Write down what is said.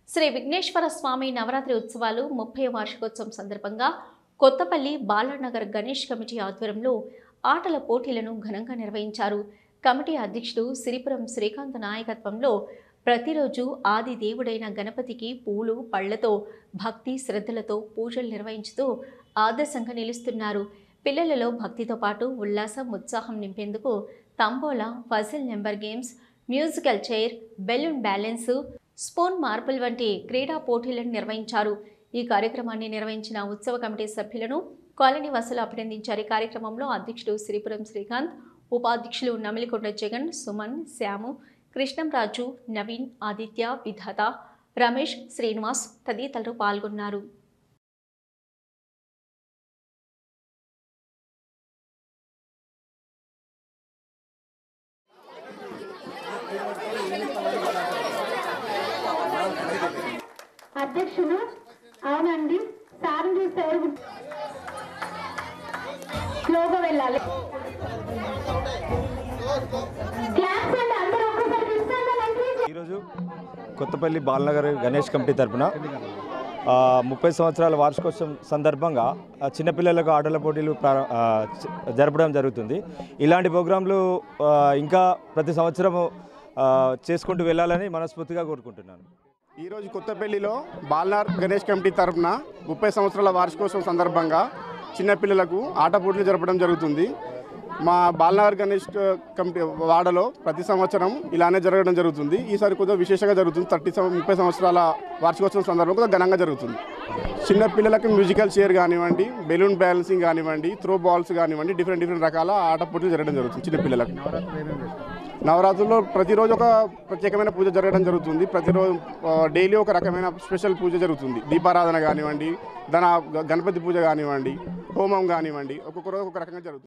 శ్రీ విఘ్నేశ్వర స్వామి నవరాత్రి ఉత్సవాలు 30వ వార్షికోత్సవం సందర్భంగా కొత్తపల్లి బాలానగర్ గణేష్ కమిటీ ఆధ్వర్యంలో ఆటల పోటీలను ఘనంగా నిర్వహించారు. కమిటీ అధ్యక్షుడు సిరిపురం శ్రీకాంత్ నాయకత్వంలో ప్రతిరోజు ఆది దేవుడైన గణపతికి పూలు పళ్లతో భక్తి శ్రద్ధలతో పూజలు నిర్వహించుతూ ఆదర్శంగా నిలుస్తున్నారు. పిల్లలలో భక్తితో పాటు ఉల్లాసం ఉత్సాహం నింపేందుకు tambola, puzzle number games, musical chair, balloon balance, spoon marble వంటి క్రీడా పోటీలను నిర్వహించారు. ఈ కార్యక్రమాన్ని నిర్వహించిన ఉత్సవ కమిటీ సభ్యులను కాలనీ వాసులు అభినందించారు. ఈ కార్యక్రమంలో అధ్యక్షుడు సిరిపురం శ్రీకాంత్, ఉపాధ్యక్షులు నమిలికొండ జగన్, సుమన్, శ్యాము, కృష్ణంరాజు, నవీన్, ఆదిత్య, విధాత, రమేష్, శ్రీనివాస్ తదితరులు పాల్గొన్నారు. అధ్యక్షులు అవునండి సార్ చూసారు స్లోగా వెళ్ళాలి. ఈరోజు కొత్తపల్లి బాలనగర్ గణేష్ కమిటీ తరఫున 30 సంవత్సరాల వార్షికోత్సవం సందర్భంగా చిన్నపిల్లలకు ఆటల పోటీలు జరపడం జరుగుతుంది. ఇలాంటి ప్రోగ్రాంలు ఇంకా ప్రతి సంవత్సరం చేసుకుంటూ వెళ్ళాలని మనస్ఫూర్తిగా కోరుకుంటున్నాను. ఈరోజు కొత్తపల్లిలో బాలనగర్ గణేష్ కమిటీ తరఫున 30 సంవత్సరాల వార్షికోత్సవం సందర్భంగా చిన్నపిల్లలకు ఆట పోటీలు జరపడం జరుగుతుంది. మా బాలనగర్ గణేష్ కమిటీ వాడలో ప్రతి సంవత్సరం ఇలానే జరగడం జరుగుతుంది. ఈసారి కొద్దిగా విశేషంగా జరుగుతుంది. 30 సంవత్సరాల వార్షికోత్సవం సందర్భంగా కొద్దిగా ఘనంగా జరుగుతుంది. చిన్నపిల్లలకు మ్యూజికల్ చైర్ కానివ్వండి, బెలూన్ బ్యాలెన్సింగ్ కానివ్వండి, త్రో బాల్స్ కానివ్వండి, డిఫరెంట్ రకాల ఆట పోటీలు జరగడం జరుగుతుంది. చిన్నపిల్లలకు నవరాత్రుల్లో ప్రతిరోజు ఒక ప్రత్యేకమైన పూజ జరగడం జరుగుతుంది. ప్రతిరోజు డైలీ ఒక రకమైన స్పెషల్ పూజ జరుగుతుంది. దీపారాధన కానివ్వండి, గణపతి పూజ కానివ్వండి, హోమం కానివ్వండి, ఒక్కొక్క రోజు ఒక రకంగా జరుగుతుంది.